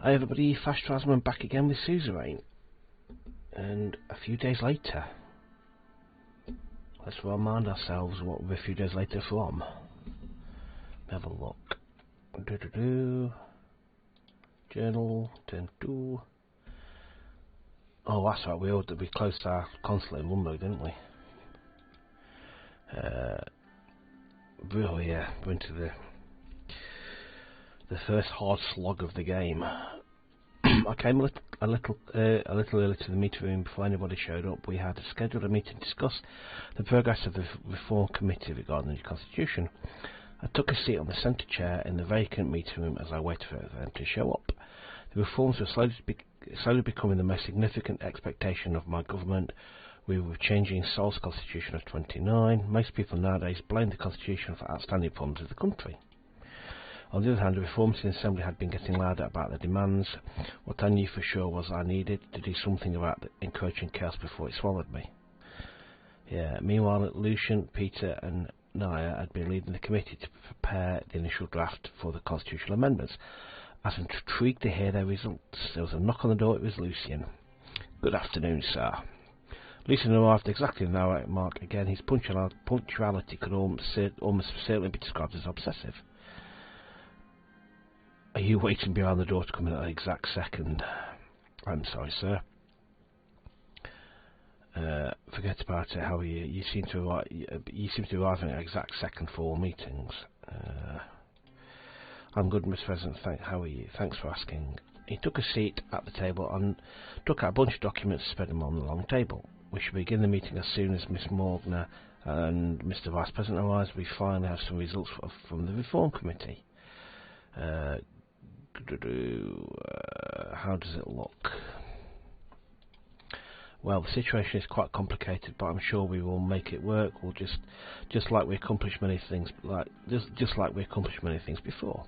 Hi everybody, Fast Trasman back again with Suzerain. And a few days later, let's remind ourselves what we're a few days later from. Have a look. Journal, turn 2. Oh, that's right, we closed our consulate in London, didn't we? Really, yeah, we're into the first hard slog of the game. I came a little early to the meeting room before anybody showed up. We had scheduled a meeting to discuss the progress of the Reform Committee regarding the new Constitution. I took a seat on the centre chair in the vacant meeting room as I waited for them to show up. The reforms were slowly becoming the most significant expectation of my government. We were changing Sol's Constitution of 29. Most people nowadays blame the Constitution for outstanding problems of the country. On the other hand, the reforms in the Assembly had been getting louder about their demands. What I knew for sure was I needed to do something about the encroaching chaos before it swallowed me. Yeah. Meanwhile, Lucian, Peter and Naya had been leading the committee to prepare the initial draft for the constitutional amendments. I was intrigued to hear their results. There was a knock on the door. It was Lucian. Good afternoon, sir. Lucian arrived exactly an hour mark. Again, his punctuality could almost certainly be described as obsessive. Are you waiting behind the door to come in at the exact second? I'm sorry, sir. Forget about it. How are you? You seem to arrive at the exact second for all meetings. I'm good, Mr. President. How are you? Thanks for asking. He took a seat at the table and took out a bunch of documents and spread them on the long table. We should begin the meeting as soon as Miss Morgner and Mr. Vice President arrives. We finally have some results from the Reform Committee. How does it look? Well, the situation is quite complicated, but I'm sure we will make it work. We'll just like we accomplished many things, just like we accomplished many things before.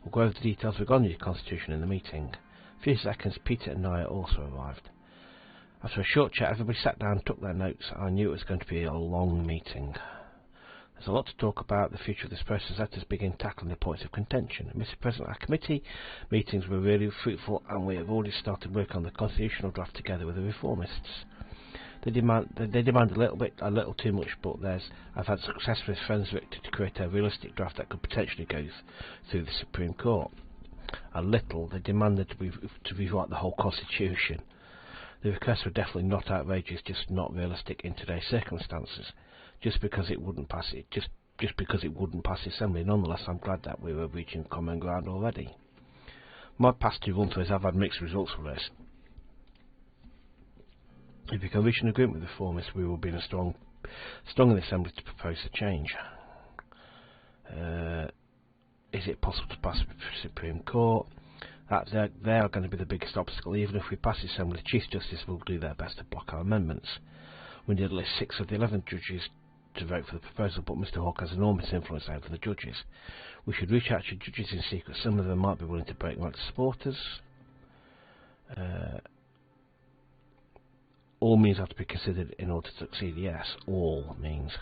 We'll go over the details regarding the Constitution in the meeting. A few seconds, Peter and Naya also arrived. After a short chat, everybody sat down and took their notes. I knew it was going to be a long meeting. There's a lot to talk about the future of this process. Let us begin tackling the points of contention. Mr. President, our committee meetings were really fruitful, and we have already started work on the constitutional draft together with the reformists. They demand a little too much, but I've had success with friends to create a realistic draft that could potentially go through the Supreme Court. They demanded to rewrite the whole Constitution. The requests were definitely not outrageous, just not realistic in today's circumstances. Just because it wouldn't pass the Assembly. Nonetheless, I'm glad that we were reaching common ground already. My past two run-throughs have had mixed results for this. If we can reach an agreement with the reformists, we will be strong in the Assembly to propose a change. Is it possible to pass the Supreme Court? They are going to be the biggest obstacle. Even if we pass the Assembly, the Chief Justice will do their best to block our amendments. We need at least 6 of the 11 judges to vote for the proposal, but Mr. Hawke has enormous influence over the judges. We should reach out to judges in secret. Some of them might be willing to break ranks to supporters. All means have to be considered in order to succeed. Yes, all means.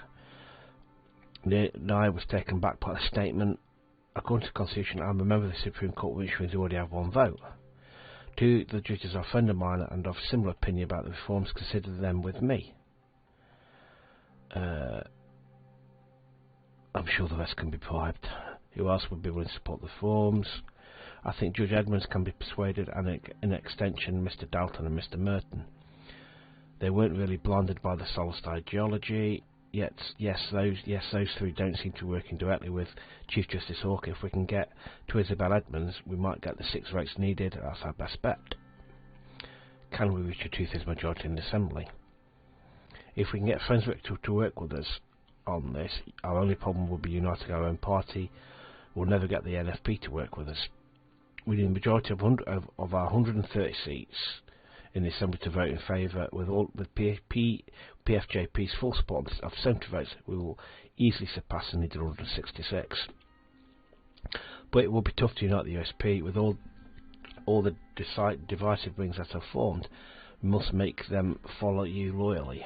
Naya was taken back by the statement. According to the Constitution, I'm a member of the Supreme Court, which means we already have 1 vote. 2 of the judges are a friend of mine and of similar opinion about the reforms. Consider them with me. I'm sure the rest can be bribed. Who else would be willing to support the reforms? I think Judge Edmonds can be persuaded, and in extension Mr. Dalton and Mr. Merton. They weren't really blinded by the Solist ideology. Yet, yes, those 3 don't seem to be working directly with Chief Justice Hawke. If we can get to Isabel Edmonds, we might get the 6 votes needed. That's our best bet. Can we reach a 2/3 majority in the Assembly? If we can get Friendswick to work with us on this, our only problem will be uniting our own party. We'll never get the NFP to work with us. We need a majority of our 130 seats in the Assembly to vote in favour. With PFJP's full support of 70 votes, we will easily surpass the needed 166. But it will be tough to unite the USP. With all the divisive rings that are formed, we must make them follow you loyally.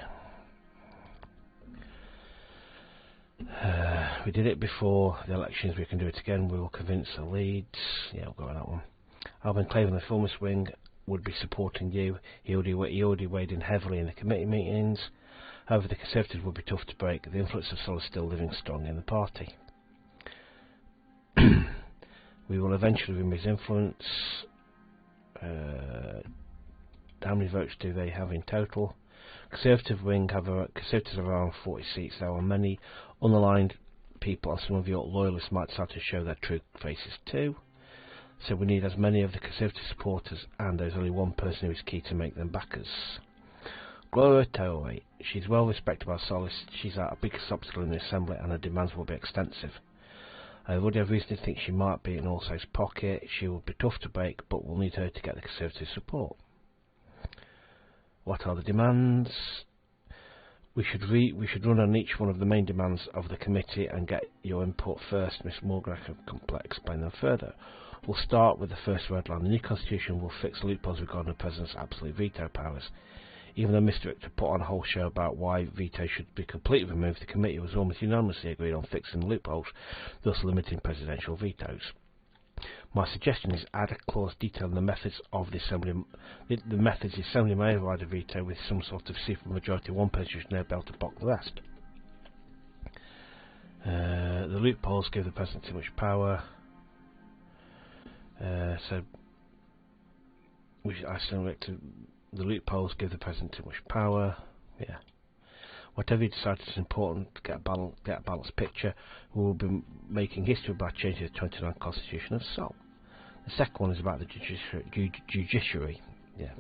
We did it before the elections. We can do it again. We will convince the Leeds. Yeah, we'll go with that one. Alvin Claven, the reformist wing, would be supporting you. He already weighed in heavily in the committee meetings. However, the Conservatives would be tough to break. The influence of Sol is still living strong in the party. We will eventually remove his influence. How many votes do they have in total? Conservative wing Conservatives have around 40 seats. There are many unaligned people, and some of your loyalists might start to show their true faces too. So we need as many of the Conservative supporters, and there's only one person who is key to make them backers. Gloria Toway. She's well respected by Solis. She's our biggest obstacle in the Assembly, and her demands will be extensive. I already have reason to think she might be in Allsay's pocket. She will be tough to break, but we'll need her to get the Conservative support. What are the demands? We should run on each one of the main demands of the committee and get your input first. Miss Morgan can explain them further. We'll start with the first red line. The new constitution will fix loopholes regarding the president's absolute veto powers. Even though Mr. Richter put on a whole show about why veto should be completely removed, the committee was almost unanimously agreed on fixing the loopholes, thus limiting presidential vetoes. My suggestion is add a clause detailing the methods of the Assembly. The methods the Assembly may override a veto with some sort of supermajority. One person should never be able to block the rest. The loopholes give the President too much power. The loopholes give the President too much power. Yeah. Whatever you decide is important to get a balanced picture. We will be making history by changing the 29th Constitution of Sol. The second one is about the judiciary. Yeah.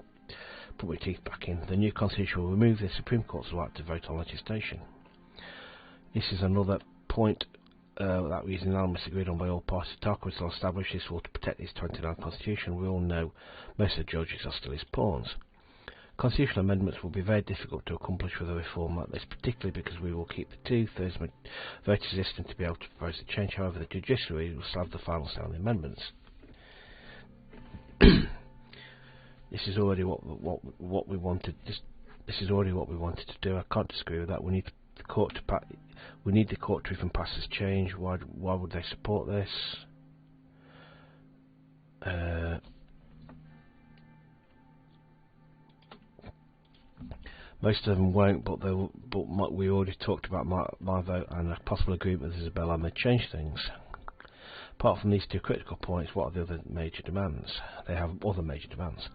Put my teeth back in. The new Constitution will remove the Supreme Court's right to vote on legislation. This is another point that was unanimously agreed on by all parties. Tarquin will establish this will to protect his 29th Constitution. We all know most of the judges are still his pawns. Constitutional amendments will be very difficult to accomplish with a reform like this, particularly because we will keep the 2/3 vote existing to be able to propose a change. However, the judiciary will still have the final say on the amendments. This is already what we wanted. This is already what we wanted to do. I can't disagree with that. We need the court to even pass this change. Why would they support this? Most of them won't, but we already talked about my vote and a possible agreement with Isabella may change things. Apart from these two critical points, what are the other major demands? They have other major demands.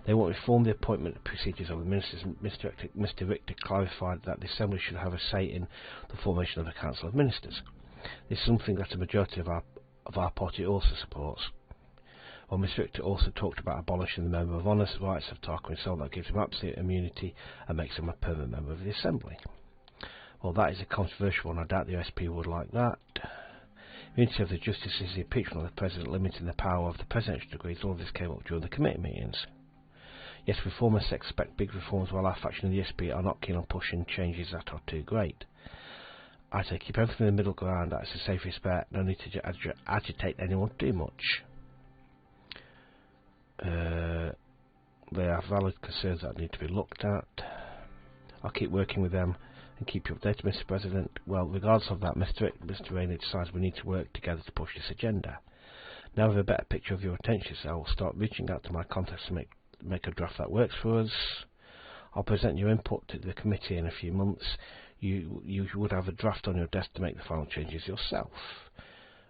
They want to reform the appointment procedures of the ministers. Mr. Richter clarified that the Assembly should have a say in the formation of a Council of Ministers. This is something that a majority of our party also supports. Well, Mr. Richter also talked about abolishing the Member of Honour rights of Tarquin Sol that gives him absolute immunity and makes him a permanent member of the Assembly. Well, that is a controversial one. I doubt the SP would like that. Immunity of the Justice is the impeachment of the President, limiting the power of the presidential degrees. All of this came up during the committee meetings. Yes, reformists expect big reforms, while our faction of the SP are not keen on pushing changes that are too great. I say keep everything in the middle ground. That's a safest bet. No need to agitate anyone too much. They are valid concerns that need to be looked at. I'll keep working with them and keep you updated, Mr. President. Well, regardless of that, Mr. Rayne decides we need to work together to push this agenda. Now with a better picture of your intentions, I will start reaching out to my contacts to make a draft that works for us. I'll present your input to the committee in a few months. You would have a draft on your desk to make the final changes yourself.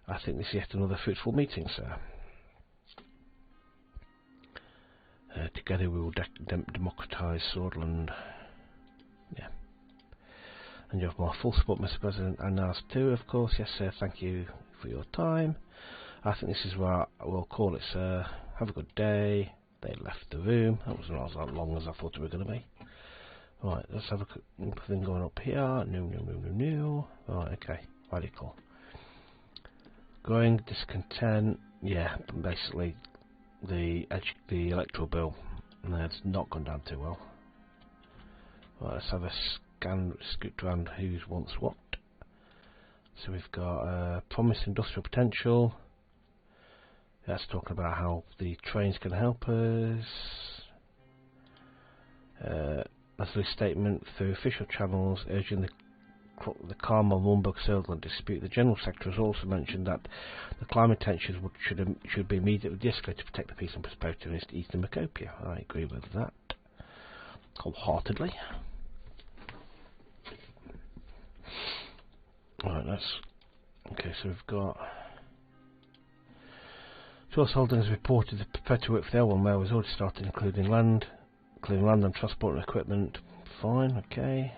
I think this is yet another fruitful meeting, sir. Together we will democratise Sordland. Yeah. And you have my full support, Mr. President, and ours too, of course. Yes, sir, thank you for your time. I think this is where we'll call it, sir. Have a good day. They left the room. That wasn't as long as I thought it was going to be. Right, let's have a thing going up here. No. Right, okay. Radical. Growing discontent. Yeah, basically the electoral bill. It's not gone down too well. Right, let's have a scoot around who's wants what. So we've got promised industrial potential. That's talking about how the trains can help us. As a statement through official channels urging the the calm on Sordland dispute. The General Secretary has also mentioned that the climate tensions should be immediately de-escalated to protect the peace and prosperity of Eastern Macopia. I agree with that wholeheartedly. Right, okay, so we've got Source Holdings reported that prepared to work for the L1 Mail was already started, including land and transport and equipment. Fine, okay.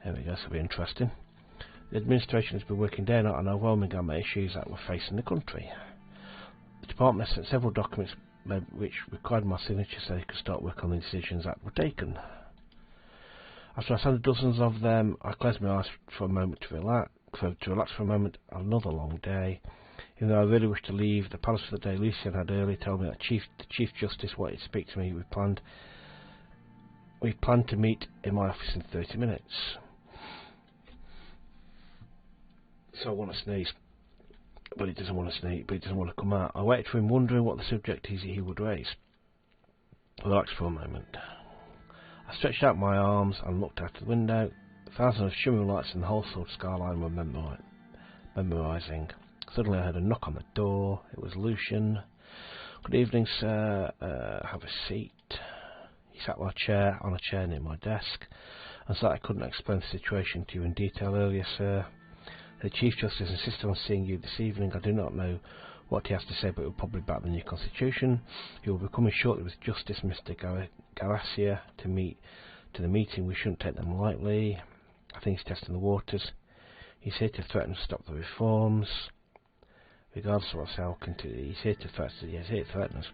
There we go, this will be interesting. The administration has been working day and night on overwhelming issues that were facing the country. The department has sent several documents which required my signature so they could start work on the decisions that were taken. After I signed dozens of them, I closed my eyes for a moment to relax for a moment. Another long day. Even though I really wished to leave the palace for the day, Lucian had earlier told me that the Chief Justice wanted to speak to me. We planned to meet in my office in 30 minutes. So I want to sneeze, but he doesn't want to sneeze, but he doesn't want to come out. I waited for him, wondering what the subject is he would raise. I relaxed for a moment. I stretched out my arms and looked out the window. Thousands of shimmering lights in the whole sort of skyline were memorising. Suddenly I heard a knock on the door. It was Lucian. Good evening, sir. Have a seat. He sat on a chair near my desk, and said I couldn't explain the situation to you in detail earlier, sir. The Chief Justice insisted on seeing you this evening. I do not know what he has to say, but it will probably back the new constitution. He will be coming shortly with Justice Mr. Garcia to the meeting. We shouldn't take them lightly. I think he's testing the waters. He's here to threaten to stop the reforms. Regardless of what's happening, he's here to threaten us.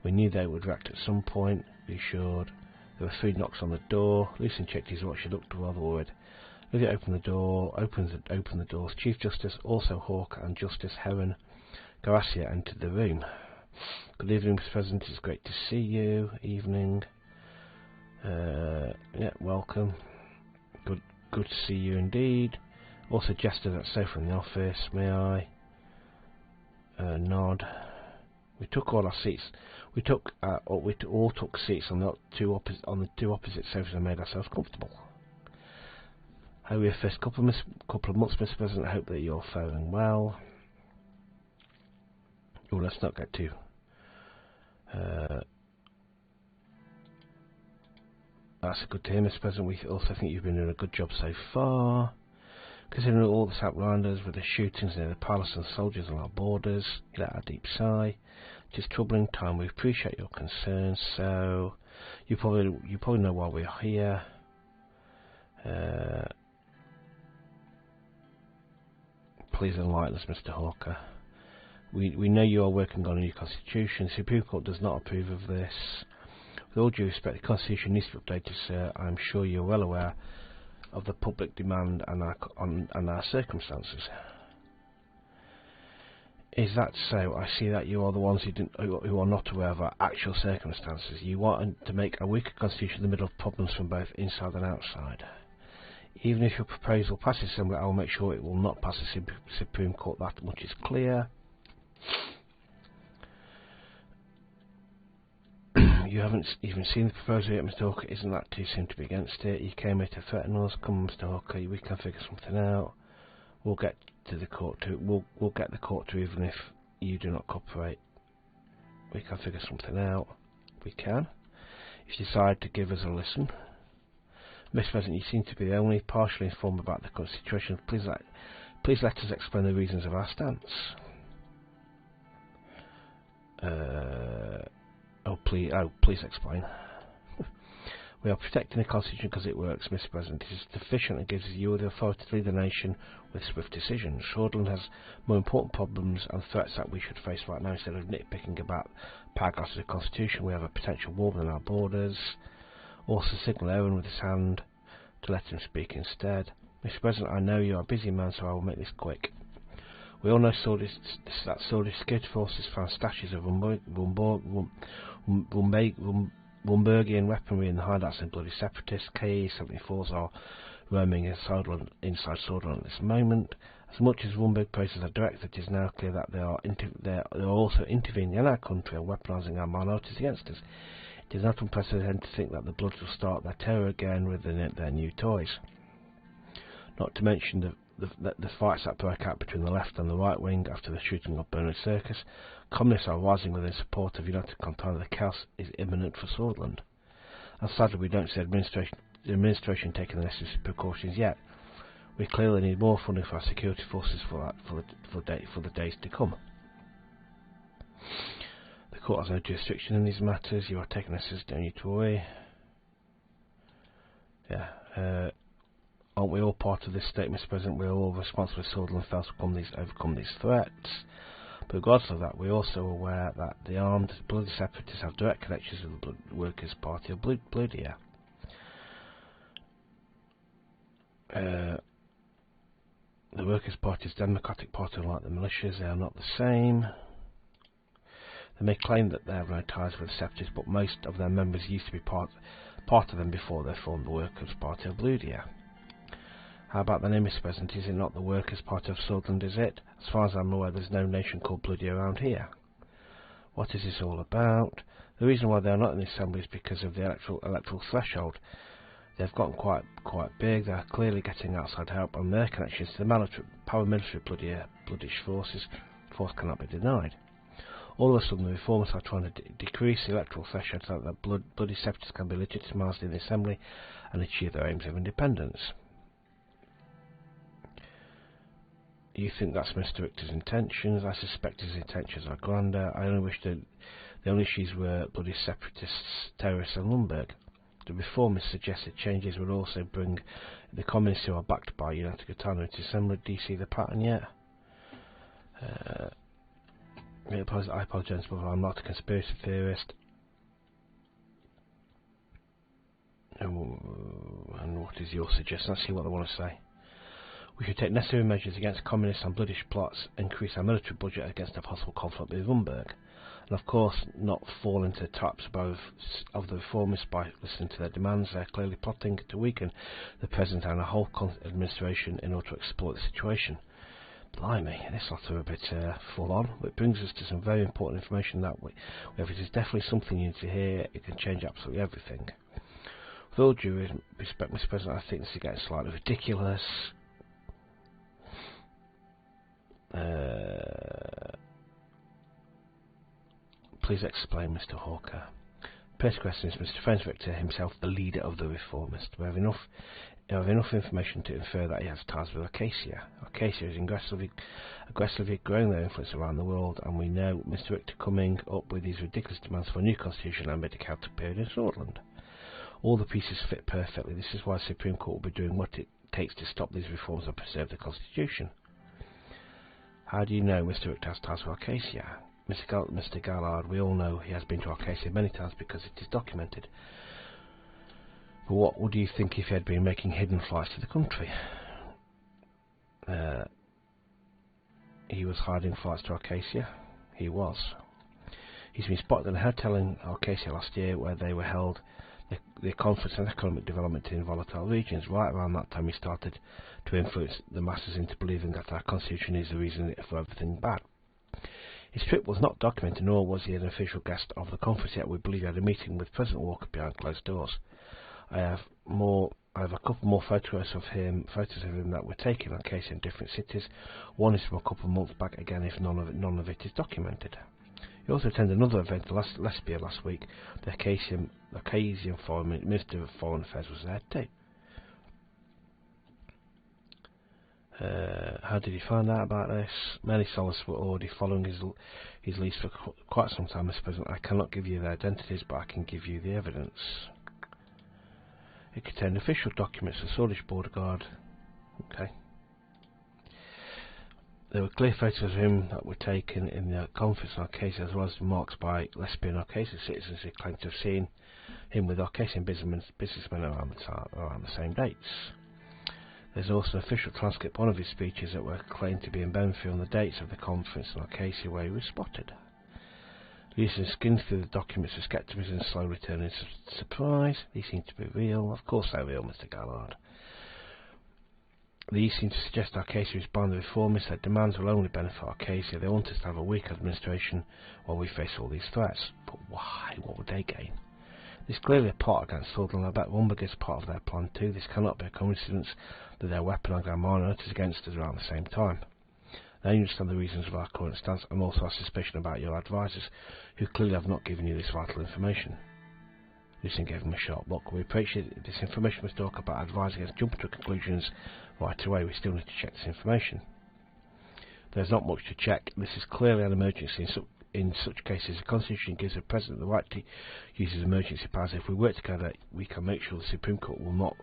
We knew they would react at some point. Be assured. There were 3 knocks on the door. Lucian checked his watch. She looked rather worried. Lydia opened the door. Opened the doors. Chief Justice, also Hawke, and Justice Heron Garcia entered the room. Good evening, Mr. President. It's great to see you. Evening. Yeah, welcome. Good to see you indeed. Also gestured at sofa in the office. May I? Nod. We took all our seats. We all took seats on the two opposite sofas and made ourselves comfortable. How are your first couple of months, Mr. President? I hope that you're faring well. Oh, let's not get too. That's good to hear, Mr. President. We also think you've been doing a good job so far. Considering all that's happened around us with the shootings near the palace and soldiers on our borders, he let out a deep sigh. Just troubling time. We appreciate your concerns. So you probably know why we're here. Please enlighten us, Mr. Hawker. We know you are working on a new constitution. The Supreme Court does not approve of this. With all due respect, the constitution needs to be updated, sir. I am sure you're well aware of the public demand and our circumstances. Is that so? I see that you are the ones who are not aware of our actual circumstances. You want to make a weaker constitution in the middle of problems from both inside and outside. Even if your proposal passes somewhere, I will make sure it will not pass the Supreme Court. That much is clear. You haven't even seen the proposal yet, Mr. Hawker. Isn't that too soon to be against it? You came here to threaten us. Come on, Mr. Hawker. We can figure something out. We'll get to the court to. We'll get the court to, even if you do not cooperate. We can figure something out. We can. If you decide to give us a listen. Mr. President, you seem to be the only partially informed about the current situation. Please let us explain the reasons of our stance. Please explain. We are protecting the Constitution because it works, Mr. President. It is sufficient and gives you the authority to lead the nation with swift decisions. Sordland has more important problems and threats that we should face right now. Instead of nitpicking about paragraphs of the Constitution, we have a potential war within our borders. Also signal Owen with his hand to let him speak instead. Mr. President, I know you are a busy man, so I will make this quick. We all know that Swordist security forces found stashes of Wurmbergian weaponry in the hideouts of bloody separatists. KE-74s are roaming inside Sordland at this moment. As much as Wurmberg places are direct, it is now clear that they are also intervening in our country and weaponising our minorities against us. It is not unprecedented to think that the Bloods will start their terror again with their new toys. Not to mention the fights that broke out between the left and the right wing after the shooting of Bernard Circus. Communists are rising within support of United Contender. The chaos is imminent for Sordland. And sadly, we don't see the administration taking the necessary precautions yet. We clearly need more funding for our security forces for the days to come. The court has no jurisdiction in these matters. You are taking necessary, don't need to worry. Yeah. Aren't we all part of this state, Mr. President? We are all responsible for Sordland fails to overcome these threats. But regardless of that, we're also aware that the armed, bloody separatists have direct connections with the Workers' Party of Bloodia. The Workers' Party is a democratic party, unlike the militias. They are not the same. They may claim that they have no ties with the separatists, but most of their members used to be part of them before they formed the Workers' Party of Bloodia. How about the name, Mr. President? Is it not the Workers' Party of Sordland, is it? As far as I'm aware, there's no nation called Bloodia around here. What is this all about? The reason why they are not in the Assembly is because of the electoral threshold. They've gotten quite big. They're clearly getting outside help, and their connections to the paramilitary Bloodish force cannot be denied. All of a sudden, the reformers are trying to decrease the electoral threshold so that bloody separatists can be legitimised in the Assembly and achieve their aims of independence. You think that's Mr. Richter's intentions? I suspect his intentions are grander. I only wish the only issues were bloody separatists, terrorists and Lundberg. The reformers suggested changes would also bring the communists who are backed by United Contender into Assembly. Do you see the pattern yet? I apologise, but I'm not a conspiracy theorist. And what is your suggestion? Let's see what they want to say. We should take necessary measures against communist and bloodish plots, increase our military budget against a possible conflict with Lundberg, and of course not fall into the traps of the reformists by listening to their demands. They are clearly plotting to weaken the President and the whole administration in order to exploit the situation. Blimey, this lot are a bit full on. It brings us to some very important information that if it is definitely something you need to hear, it can change absolutely everything. With all due respect, Mr. President, I think this is getting slightly ridiculous. Please explain, Mr. Hawker. First question is Mr. Franz Richter himself, the leader of the reformists. We have enough information to infer that he has ties with Acacia. Acacia is aggressively growing their influence around the world, and we know Mr. Richter coming up with these ridiculous demands for a new constitution and mid-counter period in Sordland. All the pieces fit perfectly. This is why the Supreme Court will be doing what it takes to stop these reforms and preserve the constitution. How do you know Mr. Richter has ties with Acacia? Mr. Gallard, we all know he has been to Acacia many times because it is documented. But what would you think if he had been making hidden flights to the country? He was hiding flights to Acacia. He was. He's been spotted in a hotel in Acacia last year where they were held the Conference on Economic Development in Volatile Regions. Right around that time he started to influence the masses into believing that our constitution is the reason for everything bad. His trip was not documented, nor was he an official guest of the conference, yet we believe he had a meeting with President Walker behind closed doors. I have a couple more photographs of him that were taken on Acacia in different cities. One is from a couple of months back, again if none of it is documented. He also attended another event in Lesbia last week. The Acasian Minister of Foreign Affairs was there too. How did he find out about this? Many soldiers were already following his leads for quite some time, Mr. President. I cannot give you their identities, but I can give you the evidence. It contained official documents for Swedish border guard. Okay. There were clear photos of him that were taken in the conference on Acacia, as well as remarks by lesbian Acacia citizens who claimed to have seen him with Acacian businessmen around the same dates. There's also an official transcript of one of his speeches that were claimed to be in Benfield on the dates of the conference on Acacia where he was spotted. Using skins through the documents with skepticism and slow returning surprise. These seem to be real. Of course they're real, Mr. Gallard. These seem to suggest Acacia is behind the reformists. Their demands will only benefit Acacia. They want us to have a weak administration while we face all these threats. But why? What would they gain? This is clearly a plot against Sordland. I bet Rumberg is part of their plan too. This cannot be a coincidence that their weapon on Grand Marnet is against us around the same time. Now you understand the reasons of our current stance, and also our suspicion about your advisors, who clearly have not given you this vital information. Lucien gave him a sharp look. We appreciate this information, Mr. Hawker, but advise against jumping to conclusions right away. We still need to check this information. There's not much to check. This is clearly an emergency. In such cases, the Constitution gives the President the right to use his emergency powers. If we work together, we can make sure the Supreme Court will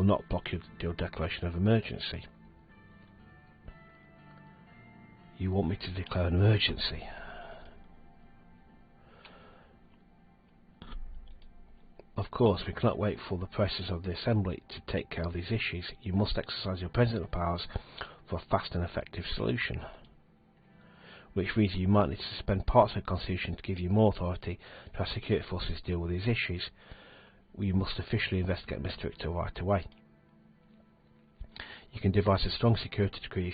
not block your declaration of emergency. You want me to declare an emergency? Of course, we cannot wait for the process of the Assembly to take care of these issues. You must exercise your presidential powers for a fast and effective solution. Which means you might need to suspend parts of the Constitution to give you more authority to have security forces deal with these issues. We must officially investigate Mr. Victor right away. You can devise a strong security decree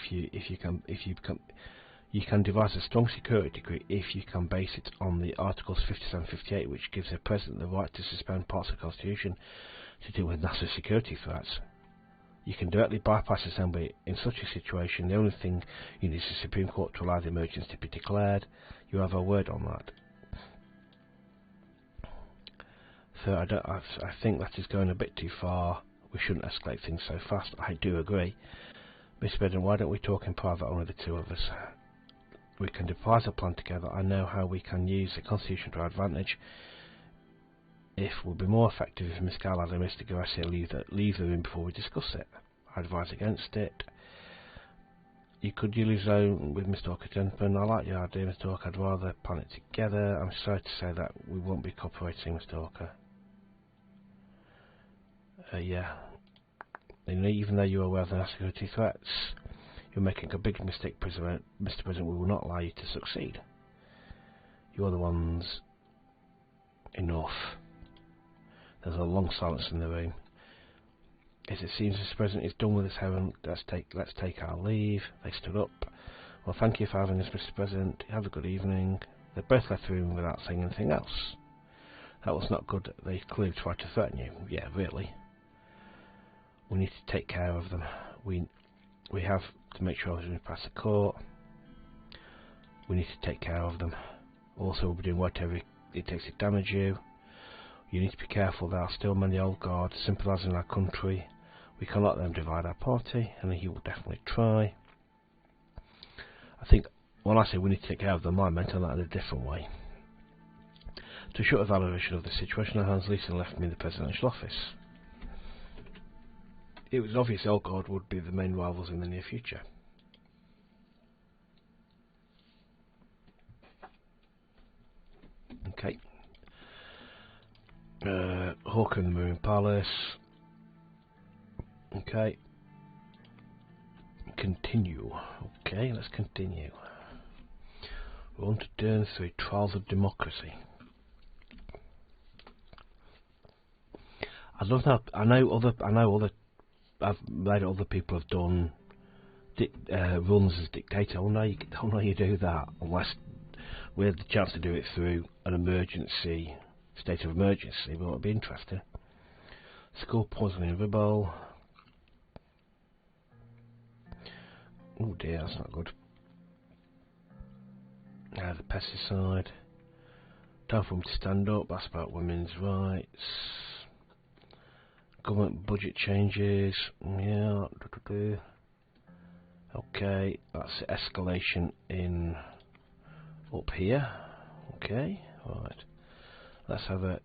You can devise a strong security decree if you can base it on the Articles 57-58, which gives the President the right to suspend parts of the Constitution to deal with national security threats. You can directly bypass the Assembly in such a situation. The only thing you need is the Supreme Court to allow the emergency to be declared. You have a word on that. So I think that is going a bit too far. We shouldn't escalate things so fast. I do agree. Mr. President, why don't we talk in private, only the two of us? We can devise a plan together. I know how we can use the Constitution to our advantage. It will be more effective if Miss Gallard and Mr. Garcia leave the room before we discuss it. I advise against it. You could use zone with Mr. Hawker, gentlemen. I like your idea, Mr. Hawker. I'd rather plan it together. I'm sorry to say that we won't be cooperating, Mr. Hawker. Yeah. And even though you're aware of the national security threats, you're making a big mistake, Mr. President. We will not allow you to succeed. You're the ones. Enough. There's a long silence in the room. As it seems Mr. President is done with this heaven, let's take our leave. They stood up. Well, thank you for having us, Mr. President. Have a good evening. They both left the room without saying anything else. That was not good. They clearly tried to threaten you. Yeah, really. We need to take care of them. We have to make sure we pass the court. We need to take care of them. Also, we'll be doing whatever it takes to damage you. You need to be careful. There are still many old guards sympathising in our country. We cannot let them divide our party, and he will definitely try. I think when I say we need to take care of them, I meant that in a different way. To short evaluation of the situation, Hans Leeson left me in the presidential office. It was obvious old guard would be the main rivals in the near future. Okay. Hawker in the Marine Palace. Okay. Continue. Okay, let's continue. We want to turn through Trials of Democracy. I love that. I know other. I've read other people have done runs as dictator. Oh no, you do that unless we had the chance to do it through an emergency, state of emergency. But it'd be interesting. School poisoning rebel. Oh dear, that's not good. The pesticide. Time for them to stand up. That's about women's rights. Government budget changes. Yeah. Okay, that's escalation in up here. Okay, right. Let's have a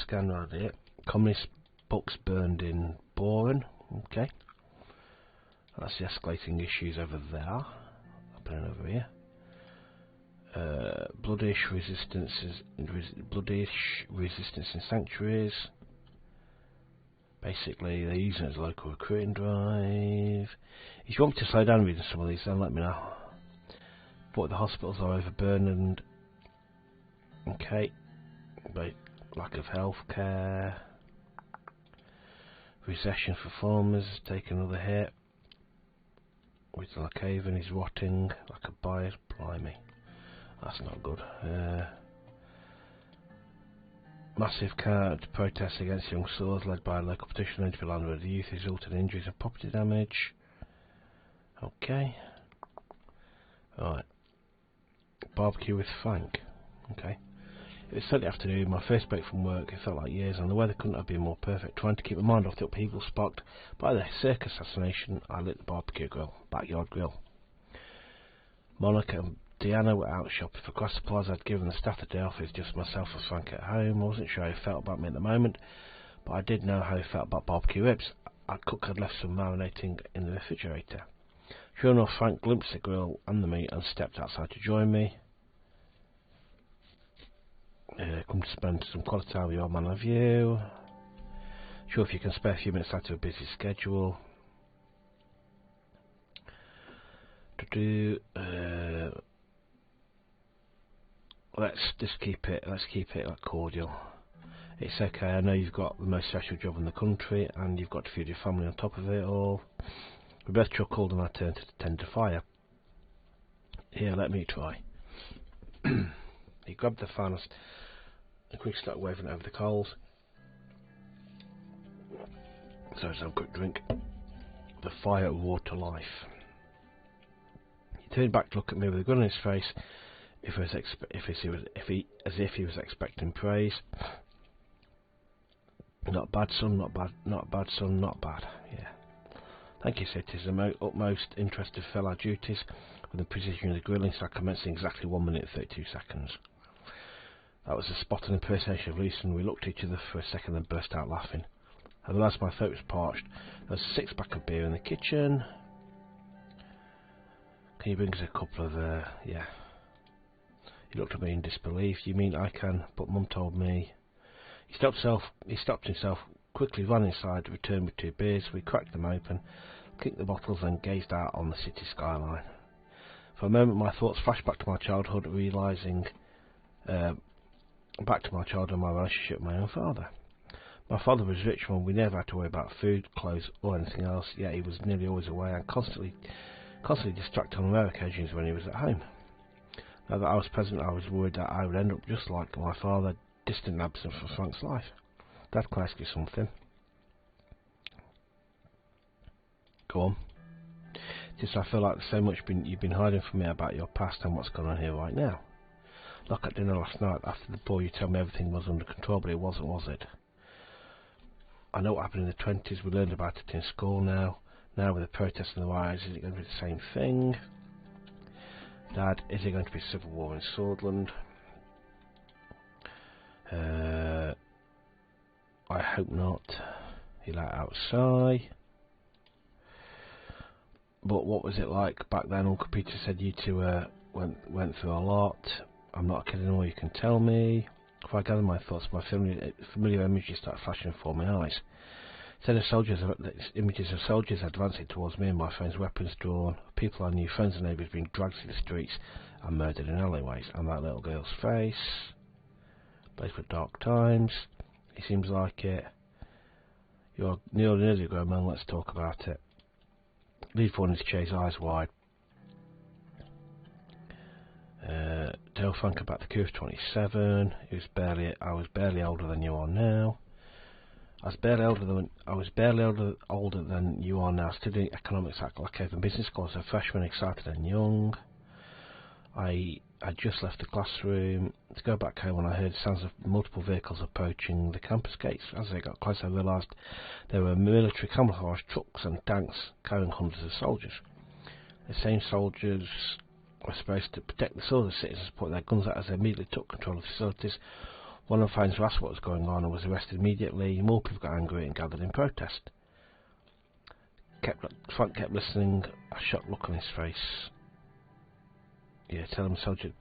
scan around here. Communist books burned in Boren. Okay. That's the escalating issues over there. Happening over here. Bloodish resistance in sanctuaries. Basically, they're using it as a local recruiting drive. If you want me to slow down reading some of these, then let me know. But the hospitals are overburdened. Okay. But lack of health care. Recession for farmers has taken another hit. With the Haven is rotting like a bias. Blimey. That's not good. Massive counter-protest against young swords led by a local petition known to be landed with the youth resulted in injuries and property damage. Okay. Alright. Barbecue with Frank. Okay. It was Sunday afternoon, my first break from work. It felt like years, and the weather couldn't have been more perfect. Trying to keep my mind off the upheaval sparked by the circus assassination, I lit the barbecue grill, backyard grill. Monica and Deanna were out shopping for grass supplies. I'd given the staff the day off. It was just myself and Frank at home. I wasn't sure how he felt about me at the moment, but I did know how he felt about barbecue ribs. Our cook had left some marinating in the refrigerator. Sure enough, Frank glimpsed the grill and the meat and stepped outside to join me. Come to spend some quality time with your man of you. Sure if you can spare a few minutes out of a busy schedule. Let's keep it like cordial. It's okay, I know you've got the most special job in the country and you've got to feed your family on top of it all. We both chuckled and I turned to tend to fire. Here, let me try. He grabbed the fan and quickly started waving it over the coals. So let's have a quick drink. The fire roared to life. He turned back to look at me with a grin on his face, as if he was expecting praise. Not bad, son. Not bad. Not bad, son. Not bad. Yeah. Thank you, sir. It is the utmost interest to fill our duties with the precision of the grilling, so I commenced in exactly 1 minute and 32 seconds. That was a spot on impersonation of Lisa, and we looked at each other for a second and burst out laughing. I realised my throat was parched. There was a 6-pack of beer in the kitchen. Can you bring us a couple of, yeah. He looked at me in disbelief. You mean I can? But Mum told me. He stopped himself, quickly ran inside, returned with 2 beers. We cracked them open, kicked the bottles, and gazed out on the city skyline. For a moment, my thoughts flashed back to my childhood, realising back to my childhood and my relationship with my own father. My father was rich, and we never had to worry about food, clothes, or anything else. Yet he was nearly always away and constantly distracted on rare occasions when he was at home. Now that I was present, I was worried that I would end up just like my father, distant and absent from Frank's life. Dad, can I ask you something? Go on. Just I feel like there's so much you've been hiding from me about your past and what's going on here right now. Like at dinner last night, after the ball, you told me everything was under control, but it wasn't, was it? I know what happened in the 20s. We learned about it in school now. Now with the protests and the riots, is it going to be the same thing? Dad, is it going to be civil war in Sordland? I hope not. He let out a sigh. But what was it like back then? Uncle Peter said you two went through a lot. I'm not kidding, all you can tell me. If I gather my thoughts, my familiar images start flashing before my eyes. Instead of images of soldiers advancing towards me and my friends, weapons drawn, people I knew, friends and neighbours being dragged through the streets and murdered in alleyways, and that little girl's face. Place for dark times. He seems like it. You're nearly a grown man, let's talk about it. Leave for his chair, his eyes wide. Tell Frank about the coup of 27. I was barely older than you are now. I was barely older than you are now, studying economics at Open Business School as a freshman, excited and young. I just left the classroom to go back home when I heard sounds of multiple vehicles approaching the campus gates. As they got closer, I realised there were military camouflage trucks and tanks carrying hundreds of soldiers. The same soldiers were supposed to protect the southern citizens, put their guns out as they immediately took control of the facilities. One of the friends asked what was going on and was arrested immediately. More people got angry and gathered in protest. Frank kept listening, a shocked look on his face. Yeah, tell him, soldier.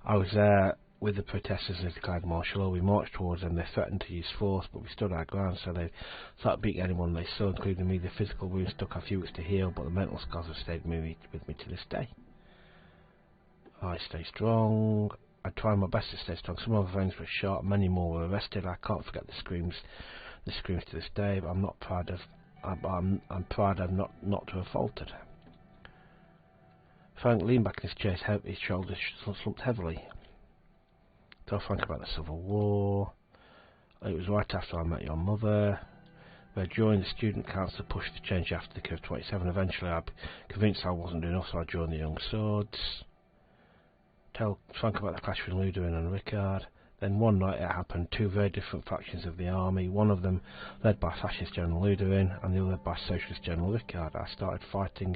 I was there with the protesters as they declared martial law. We marched towards them. They threatened to use force, but we stood our ground, so they started beating anyone they saw, including me. The physical wounds took a few weeks to heal, but the mental scars have stayed with me to this day. I stay strong. I try my best to stay strong. Some of my friends were shot, many more were arrested. I can't forget the screams to this day, but I'm not proud of. I'm proud of not to have faltered. Frank leaned back in his chair, his shoulders slumped heavily. Tell Frank about the Civil War. It was right after I met your mother. Where during the student council pushed the change after the curve 27. Eventually I convinced I wasn't doing enough, so I joined the Young Swords. Tell Frank about the clash with Ludoin and Rickard. Then one night it happened, two very different factions of the army, one of them led by fascist General Ludoin and the other by socialist General Rickard. I started fighting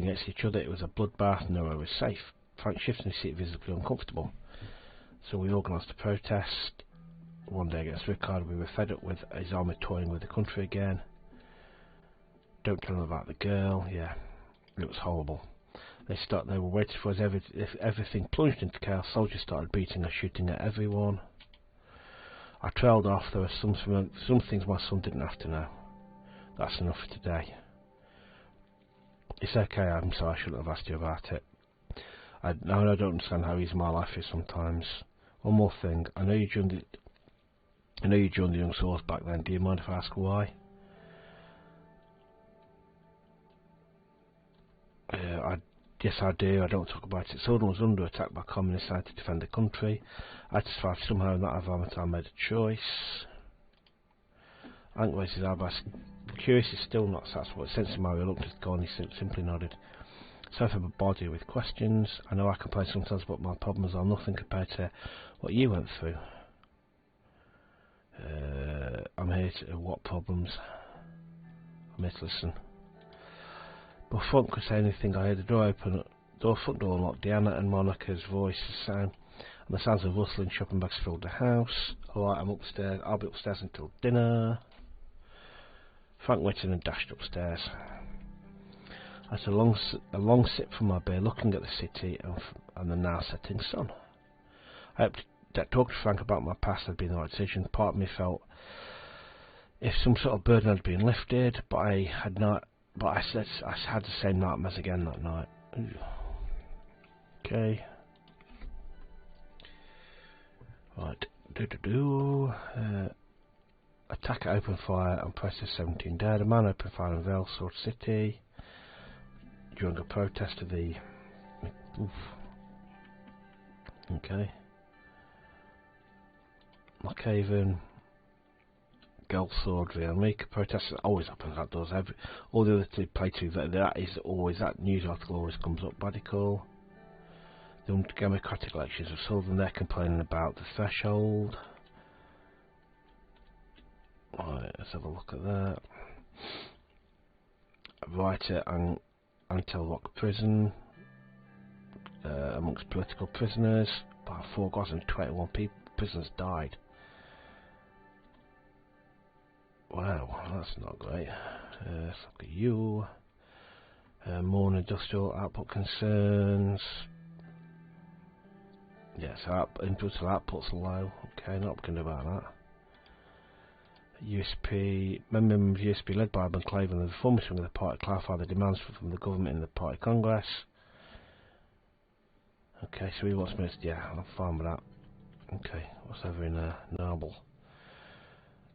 against each other. It was a bloodbath, nowhere was safe. Frank shifted his seat, visibly uncomfortable. So we organised a protest. One day against Rickard. We were fed up with his army toying with the country again. Don't tell them about the girl. Yeah, it was horrible. They were waiting for us. Everything plunged into chaos. Soldiers started beating us, shooting at everyone. I trailed off. There were some things my son didn't have to know. That's enough for today. It's okay. I'm sorry. I shouldn't have asked you about it. I don't understand how easy my life is sometimes. One more thing. I know you joined the Young Swords back then. Do you mind if I ask why? Yes, I do. I don't talk about it. Sordland was under attack by communists trying to defend the country. I had to survive somehow in that environment. I made a choice. Hank raised his eyebrows. Curious is still not satisfied. Sensing my reluctance gone, he simply nodded. Sorry for bombarding you with questions. I know I complain sometimes, but my problems are nothing compared to what you went through. I'm here to... What problems? I'm here to listen. Before Frank could say anything, I heard the door open. The front door unlocked. Diana and Monica's voices sound, and the sounds of rustling shopping bags filled the house. Alright, I'm upstairs. I'll be upstairs until dinner. Frank went in and dashed upstairs. I had a long sip from my beer, looking at the city and the now setting sun. I hoped that talk to Frank about my past had been the right decision. Part of me felt if some sort of burden had been lifted, but I had not. But I had the same nightmares again that night. Ooh. Okay. Right. Attacker opened fire and President 17 dead. A man opened fire in Vale Sword City during a protest of the. Oof. Okay. Lockhaven. Girl Sword America protests always happens outdoors. All the other two play to that news article always comes up. Radical. The undemocratic elections of Sordland, they're complaining about the threshold. Right, let's have a look at that. Writer and Antelrock prison amongst political prisoners. About 4,021 prisoners died. Wow, that's not great. Let's look at you. More industrial output concerns. Yes, industrial output's low. Okay, not looking about that. USP, members of USP led by Clave and the reformist wing of the party clarify the demands from the government in the party congress. Okay, so he wants me to, yeah, I'm fine with that. Okay, what's over in Narble?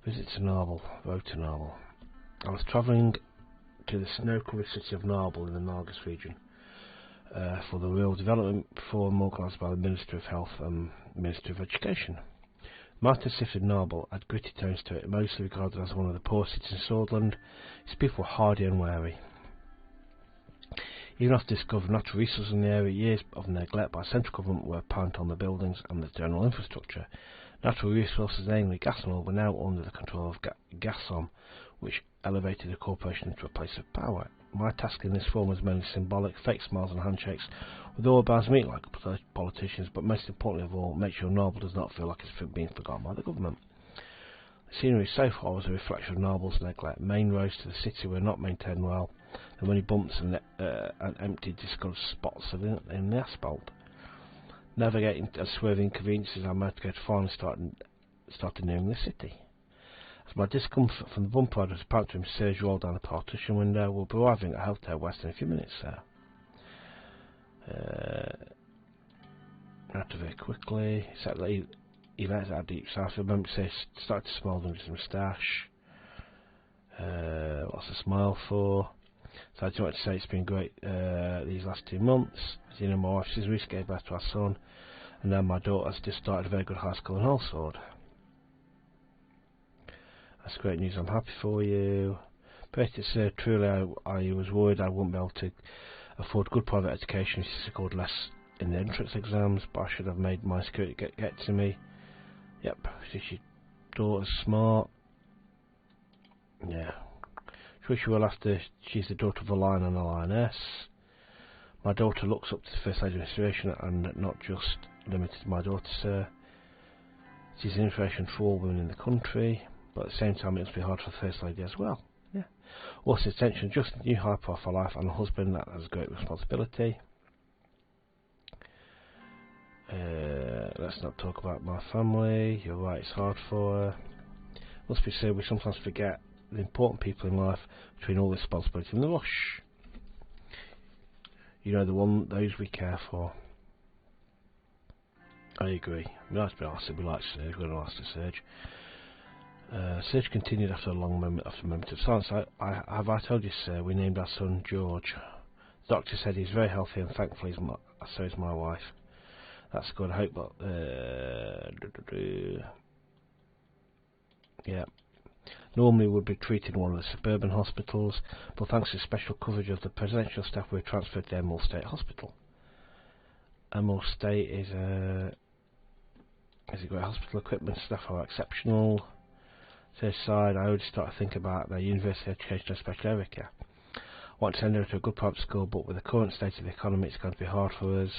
Visit to Narble, road to Narble. I was travelling to the snow-covered city of Narble in the Nargis region for the Rural Development Forum organised by the Minister of Health and Minister of Education. Martin sifted Narble had gritty tones to it, mostly regarded as one of the poorest cities in Sordland. Its people were hardy and wary. Even after discovering natural resources in the area, years of neglect by central government were apparent on the buildings and the general infrastructure. Natural resources, namely gas and oil, were now under the control of Gasom, which elevated the corporation into a place of power. My task in this form was mainly symbolic, fake smiles and handshakes, with all about meet like politicians, but most importantly of all, make sure Narble does not feel like it's being forgotten by the government. The scenery so far was a reflection of Narble's neglect. Main roads to the city were not maintained well. There were many bumps and empty, discoloured spots in the asphalt. Navigating and swerving inconveniences, I managed to go to finally started nearing the city. As my discomfort from the bump ride was apparent to him, Serge rolled down the partition window. We'll be arriving at Hotel West in a few minutes, sir. Out very quickly. Except that he let out deep south. I remember he started to smile under his moustache. What's the smile for? So I just wanted to say it's been great these last 2 months. As you know, my wife Suzerain gave birth to our son. and now my daughter has just started a very good high school in Holsford. That's great news, I'm happy for you. But it's truly I was worried I wouldn't be able to afford good private education if she scored less in the entrance exams, but I should have made my security get to me. Yep, your daughter's smart. Yeah. Sure she will after she's the daughter of a lion and a lioness. My daughter looks up to the First Lady of Inspiration, and not just limited to my daughter, sir. She's an inspiration for all women in the country, but at the same time it must be hard for the First Lady as well. Yeah. Also attention, just a new high profile life and a husband that has great responsibility. Let's not talk about my family. You're right, it's hard for her. Must be said, we sometimes forget the important people in life between all the responsibility and the rush. You know, those we care for. I agree. We like to be asked. We like Serge. We're going to ask the Serge. Serge continued after a moment of silence. Have I told you, sir? We named our son George. The doctor said he's very healthy, and thankfully, so is my wife. That's good. I hope that. Yeah. Normally would be treated in one of the suburban hospitals, but thanks to special coverage of the presidential staff, we were transferred to Emerald State Hospital. Emerald State is a great hospital. Equipment staff are exceptional. To the side, I already start to think about the university education of special Erica. I want to send her to a good private school, but with the current state of the economy, it's going to be hard for us.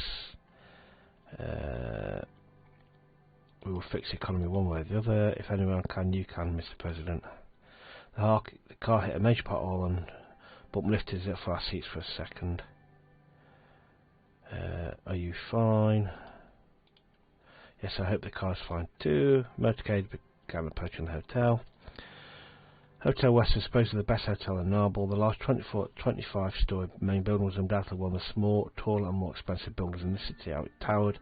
We will fix the economy one way or the other. If anyone can, you can, Mr. President. The car hit a major pothole and bumped lifted us for our seats for a second. Are you fine? Yes, I hope the car's fine too. Motorcade began approaching the hotel. Hotel West was supposedly the best hotel in Narble. The large 25-storey main building was undoubtedly one of the small, taller and more expensive buildings in the city. It towered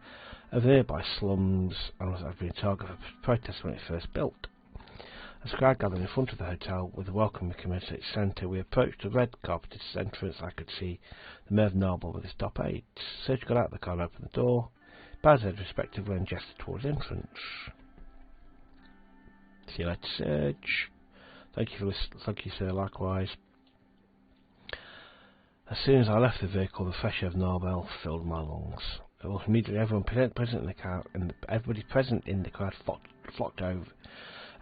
over nearby slums and had been a target of protest when it first built. As a crowd gathered in front of the hotel with the welcome committee at its centre, we approached the red carpeted entrance. I could see the Mayor of Narble with his top aides. Serge got out of the car and opened the door, bowed his head respectively and gestured towards the entrance. See you later, Serge. Thank you for listening. Thank you, sir. Likewise. As soon as I left the vehicle, the fresh air of Narble filled my lungs. Almost immediately, everybody present in the crowd flocked over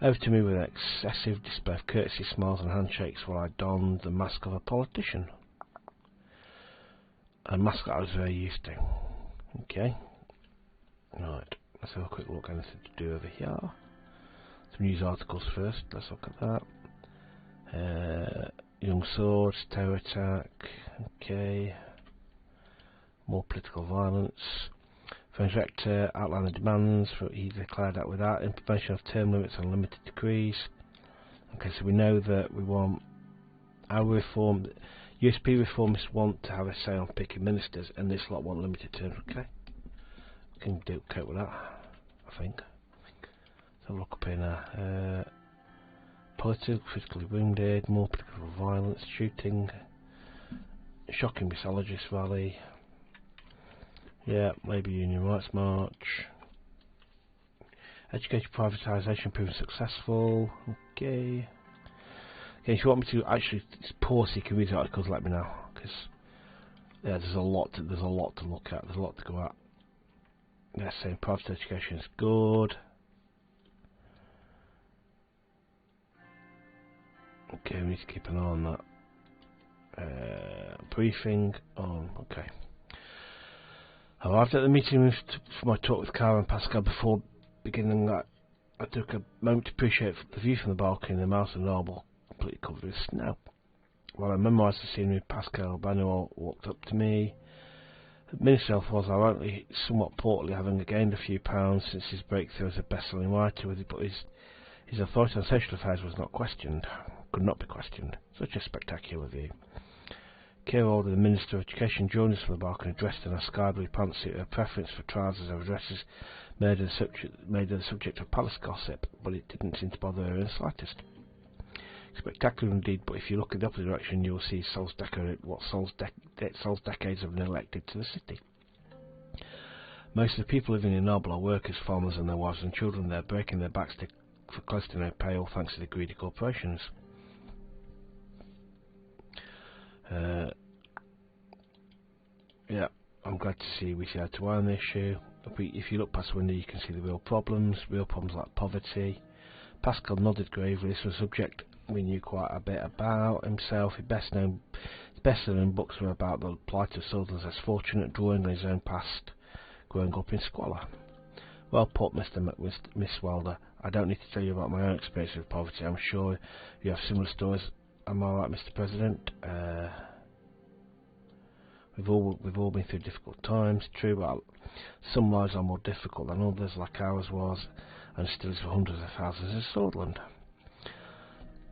to me with an excessive display of courtesy, smiles and handshakes while I donned the mask of a politician. A mask that I was very used to. Okay. Right. Let's have a quick look. Anything to do over here? Some news articles first. Let's look at that. Young Swords, terror attack. Okay. More political violence. French Rector outlined the demands for he declared that without implementation of term limits and limited decrees. Okay, so we know that we want our USP reformists want to have a say on picking ministers, and this lot want limited terms. Okay, we can cope with that. I think. So look up in political, physically wounded, more political violence, shooting, shocking misogynist rally. Yeah, Labour Union Rights March. Education privatisation proven successful. Okay. Okay, if you want me to actually pause so you can read the articles, let me know, because yeah, there's a lot to look at. There's a lot to go at. Yeah, saying private education is good. Okay, we need to keep an eye on that. Briefing on. Okay. I arrived at the meeting for my talk with Cara and Pascal. Before beginning that, I took a moment to appreciate the view from the balcony and the mouth of Narble completely covered with snow. While I memorised the scenery, Pascal Banuel walked up to me. Minister was ironically somewhat portly, having gained a few pounds since his breakthrough as a best-selling writer, but his authority on social affairs was not questioned, could not be questioned. Such a spectacular view. Keir ordered the Minister of Education joined us from the balcony, dressed in a sky blue pantsuit. Her preference for trousers over dresses made her the subject of palace gossip, but it didn't seem to bother her in the slightest. Spectacular indeed, but if you look in the opposite direction, you'll see Sol's decades have been elected to the city. Most of the people living in Noble are workers, farmers and their wives and children. They're breaking their backs for close to no pay, all thanks to the greedy corporations. Yeah, I'm glad to see we see eye to eye on the issue. If you look past the window, you can see the real problems like poverty. Pascal nodded gravely. This was a subject we knew quite a bit about himself. His best known books were about the plight of Sordland's less fortunate, drawing on his own past, growing up in squalor. Well put, Miss Wilder. I don't need to tell you about my own experience with poverty. I'm sure you have similar stories. Am I right, Mr. President? We've all been through difficult times. True, but some lives are more difficult than others, like ours was, and still is for hundreds of thousands in Sordland.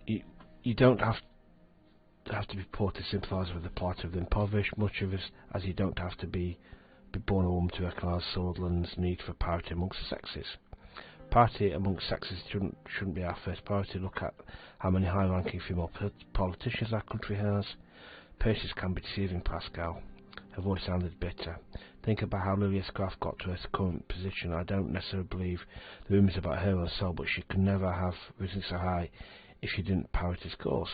You don't have to be poor to sympathise with the plight of the impoverished, much of us, as you don't have to be born a woman to recognise Sordland's need for parity amongst the sexes. Parity amongst sexes shouldn't be our first priority. Look at how many high-ranking female politicians our country has. Patience can be deceiving, Pascal. Her voice sounded bitter. Think about how Lilia Scraff got to her current position. I don't necessarily believe the rumours about her and herself, but she could never have risen so high if she didn't parrot his course.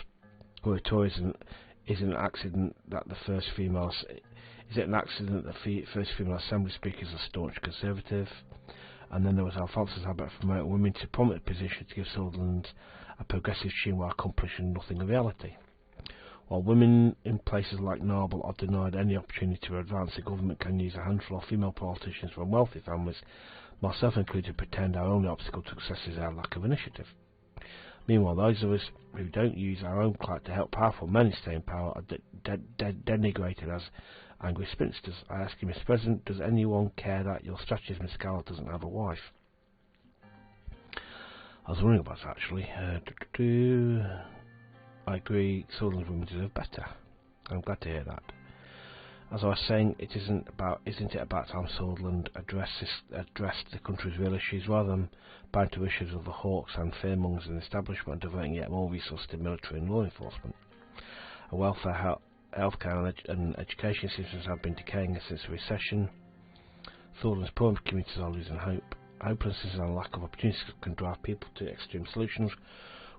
Or is it an accident that the first female assembly speaker is a staunch conservative? And then there was Alphonse's habit of promoting women to prominent positions to give Sordland a progressive sheen while accomplishing nothing in reality. While women in places like Noble are denied any opportunity to advance, the government can use a handful of female politicians from wealthy families, myself included, to pretend our only obstacle to success is our lack of initiative. Meanwhile, those of us who don't use our own clout to help powerful men stay in power are denigrated as angry spinsters. I ask you, Mr. President, does anyone care that your strategist, Miss Carroll, doesn't have a wife? I was wondering about that, actually. I agree, Sordland's women deserve better. I'm glad to hear that. As I was saying, isn't it about time Sordland addressed the country's real issues, rather than bound to issues of the hawks and fearmongers in the establishment, devoting yet more resources to military and law enforcement? A welfare, healthcare and education systems have been decaying since the recession. Sordland's poor communities are losing hope. Hopelessness and lack of opportunities can drive people to extreme solutions.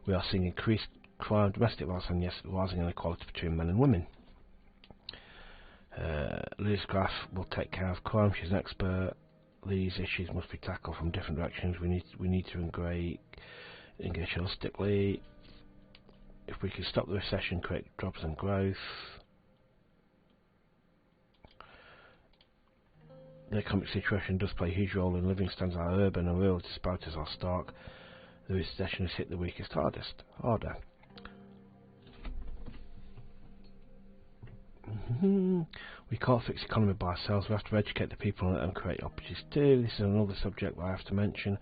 We are seeing increased crime, domestic violence, and yes, rising inequality between men and women. Liz Graff will take care of crime. She's an expert. These issues must be tackled from different directions. We need to engage holistically. If we can stop the recession, create jobs and growth. The economic situation does play a huge role in living standards. Our urban and rural disparities are stark. The recession has hit the weakest harder. We can't fix the economy by ourselves. We have to educate the people and let them create opportunities too. This is another subject I have to mention.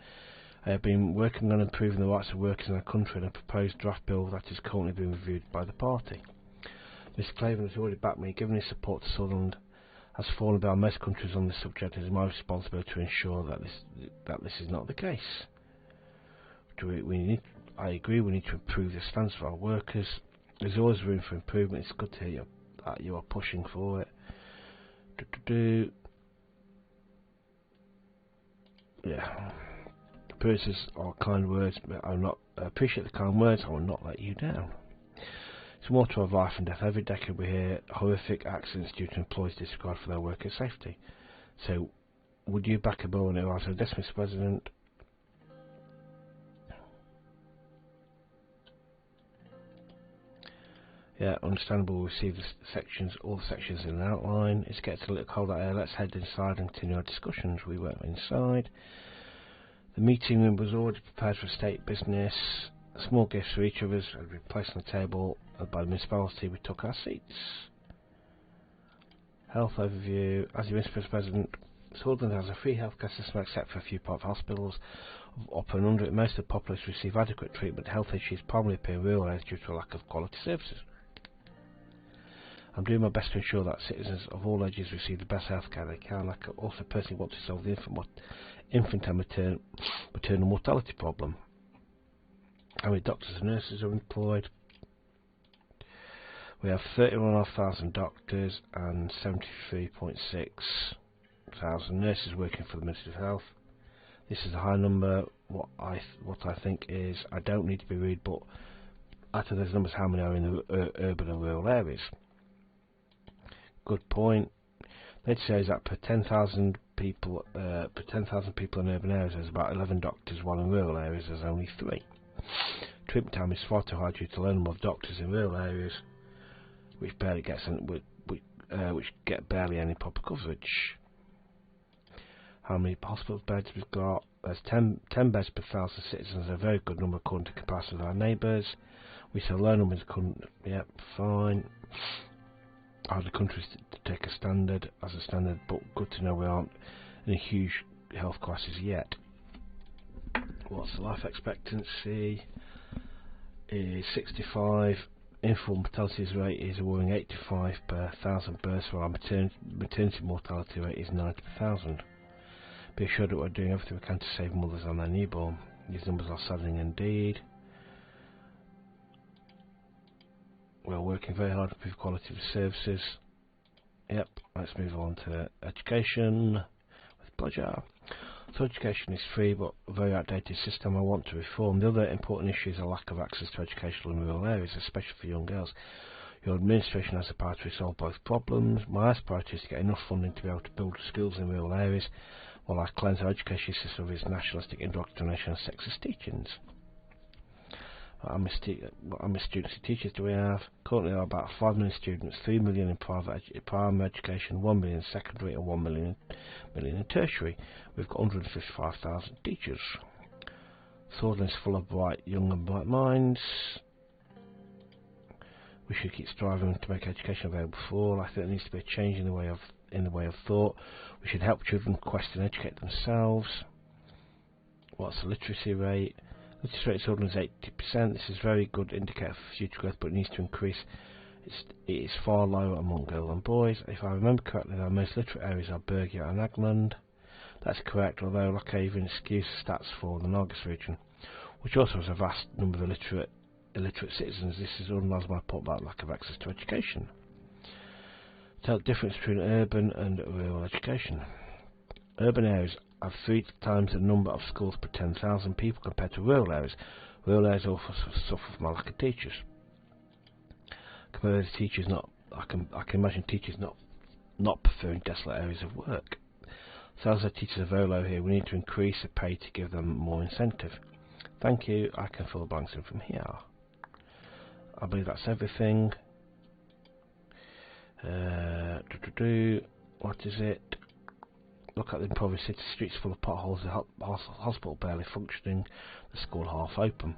I have been working on improving the rights of workers in our country, and a proposed draft bill that is currently being reviewed by the party. Mr. Clavin has already backed me, given his support to Sordland has fallen down most countries on this subject. It is my responsibility to ensure that this is not the case. I agree, we need to improve the standards for our workers. There's always room for improvement. It's good to hear that you are pushing for it. Yeah. Appearances are kind words, but I appreciate the kind words. I will not let you down. It's more to our life and death. Every decade we hear horrific accidents due to employees' disregard for their workers' safety. So, would you back a bill on it? I said, yes, Mr. President. Yeah, understandable. We'll see all the sections in an outline. It gets a little cold out here. Let's head inside and continue our discussions. We went inside. The meeting room was already prepared for state business. Small gifts for each of us had been placed on the table by the municipality. We took our seats. Health overview. As you Mr. President, Sordland has a free healthcare system except for a few private hospitals. Up and under it, most of the populace receive adequate treatment. Health issues primarily appear in rural areas due to a lack of quality services. I'm doing my best to ensure that citizens of all ages receive the best healthcare they can. I also personally want to solve the infant and maternal mortality problem. How many doctors and nurses are employed? We have 31,500 doctors and 73.6 nurses working for the Ministry of Health. This is a high number. What I think is, I don't need to be rude, but out of those numbers, how many are in the urban and rural areas? Good point. It says that per 10,000 people, in urban areas, there's about 11 doctors, while in rural areas there's only 3. Treatment time is far too high due to the low number of doctors in rural areas, which get barely any proper coverage. How many hospital beds we've got? There's 10 beds per 1,000 citizens, a very good number according to comparison with our neighbours. We see low numbers. Yep, fine. Other countries to take a standard as a standard, but good to know we aren't in a huge health crisis yet. What's the life expectancy? Is 65. Infant mortality rate is a worrying 85 per 1,000 births, while our maternity mortality rate is 90 per 1,000. Be assured that we're doing everything we can to save mothers and their newborn. These numbers are saddening indeed. We're working very hard to improve quality of services. Yep, let's move on to education with pleasure. So education is free, but a very outdated system I want to reform. The other important issue is a lack of access to education in rural areas, especially for young girls. Your administration has the power to resolve both problems. My highest priority is to get enough funding to be able to build schools in rural areas, while I cleanse our education system of its nationalistic indoctrination and sexist teachings. How many students and teachers do we have? Currently there are about 5 million students, 3 million in primary education, 1 million in secondary and 1 million in tertiary. We've got 155,000 teachers. Sordland is full of young and bright minds. We should keep striving to make education available for all. I think there needs to be a change in the way of thought. We should help children question and educate themselves. What's the literacy rate? Literacy rate in Sordland is 80%. This is a very good indicator for future growth, but it needs to increase. It is far lower among girls and boys. If I remember correctly, our most literate areas are Bergia and Agland. That's correct, although like I even excuse stats for the Nargis region, which also has a vast number of illiterate citizens. This is underlines my point about lack of access to education. Tell the difference between urban and rural education. Urban areas have 3 times the number of schools per 10,000 people compared to rural areas. Rural areas also suffer from a lack of teachers. Compared to teachers, I can imagine teachers not preferring desolate areas of work. Sales of teachers are very low here. We need to increase the pay to give them more incentive. Thank you. I can fill the blanks in from here. I believe that's everything. What is it? Look at the impoverished city streets full of potholes, the hospital barely functioning, the school half open.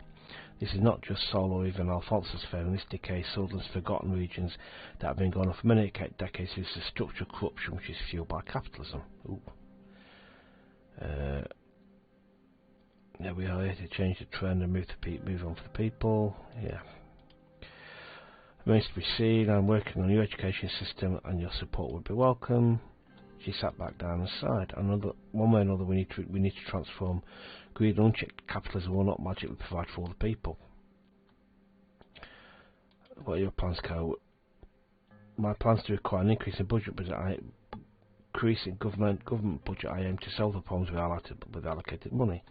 This is not just Sol or even Alphonsus fair. In this decay, Sordland's forgotten regions that have been gone on for many decades due to structural corruption which is fueled by capitalism. Ooh. There we are, here to change the trend and move on for the people. Yeah. Remains to be seen. I'm working on a new education system and your support would be welcome. She sat back down and sighed. One way or another, we need to transform. Greed and unchecked capitalism will not magically provide for all the people. What are your plans, Co? My plans to require an increase in budget, but increase in government budget. I aim to solve the problems with allocated money.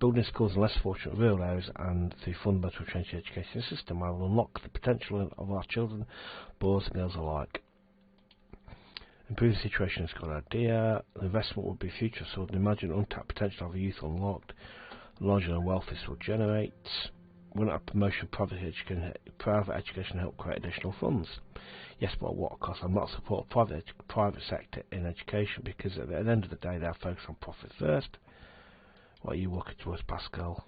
Building schools in less fortunate rural areas and through fundamental change in the education system, I will unlock the potential of our children, boys and girls alike. Improve the situation is a good idea. The investment will be future, so imagine untapped potential of a youth unlocked. Larger than wealth this will generate. Will not promotion private education help create additional funds? Yes, but at what cost? I'm not support private sector in education because at the end of the day they are focused on profit first. What are you working towards, Pascal?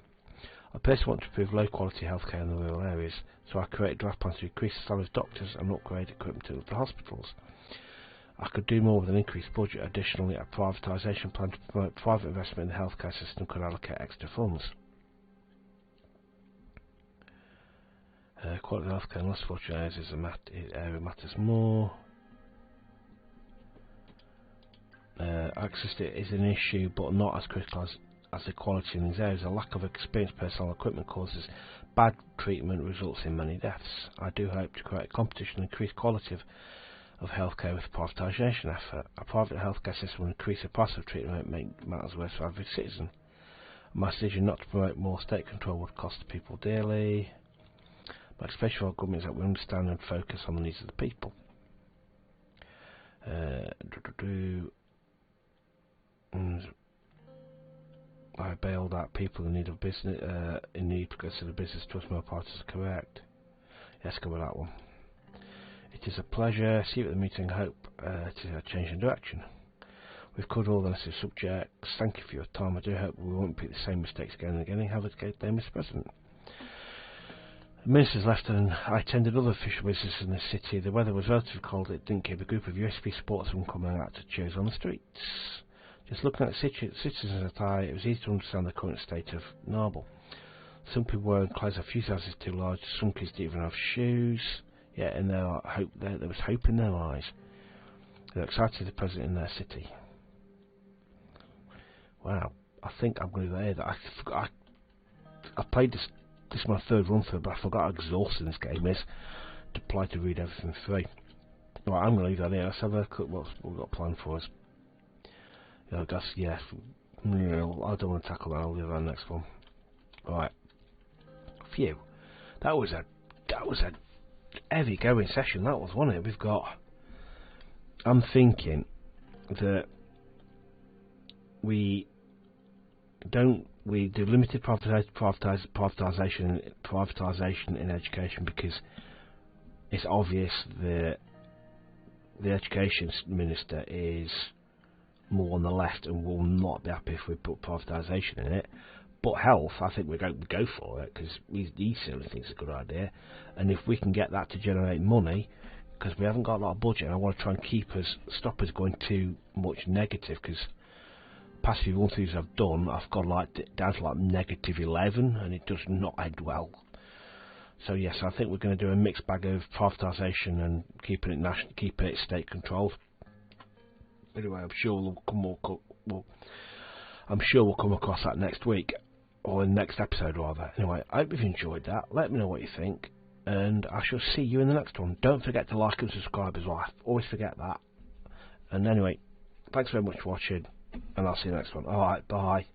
I personally want to improve low quality healthcare in the rural areas, so I create draft plans to increase the salaries of doctors and upgrade equipment to the hospitals. I could do more with an increased budget. Additionally, a privatisation plan to promote private investment in the healthcare system could allocate extra funds. Quality of healthcare in less fortunate areas is area matters more. Access to it is an issue, but not as critical as the quality in these areas. A lack of experienced personnel equipment causes bad treatment, results in many deaths. I do hope to create competition and increase quality of of healthcare with the privatisation effort. A private healthcare system will increase the price of treatment and make matters worse for every citizen. My decision not to promote more state control would cost the people dearly. My expectation of our government is that we understand and focus on the needs of the people. I bailed out people in need of business, in need because of the business trust my part is correct. Let's go with that one. It is a pleasure. See you at the meeting. Hope to change in direction. We've covered all the necessary subjects. Thank you for your time. I do hope we won't repeat the same mistakes again and again. Have a good day, Mr. President. The ministers left and I attended other official business in the city. The weather was relatively cold. It didn't keep a group of USP supporters from coming out to cheers on the streets. Just looking at the citizens it was easy to understand the current state of Narble. Some people wearing clothes a few sizes too large. Some kids didn't even have shoes. Yeah, and there was hope in their eyes. They're excited to the president in their city. Wow, I think I'm going to say that I played this is my third run through, but I forgot how exhausting this game is to play to read everything through. Right, I'm going to leave that here. Let's have a look at what we've got planned for us. I guess, yes, I don't want to tackle that. I'll leave that next one. Right, phew, that was a heavy going session. That was, wasn't it? We've got. I'm thinking that we do limited privatisation in education because it's obvious that the education minister is more on the left and will not be happy if we put privatisation in it. But health, I think we're going to go for it because he certainly thinks it's a good idea. And if we can get that to generate money, because we haven't got a lot of budget, and I want to try and stop us going too much negative, because past few run throughs I've done, I've got down to -11, and it does not end well. So yes, I think we're going to do a mixed bag of privatisation and keeping it state controlled. Anyway, I'm sure we'll come across that next week, or in the next episode rather. Anyway, I hope you've enjoyed that. Let me know what you think, and I shall see you in the next one. Don't forget to like and subscribe as well. I always forget that. And anyway, thanks very much for watching, and I'll see you in the next one. Alright, bye.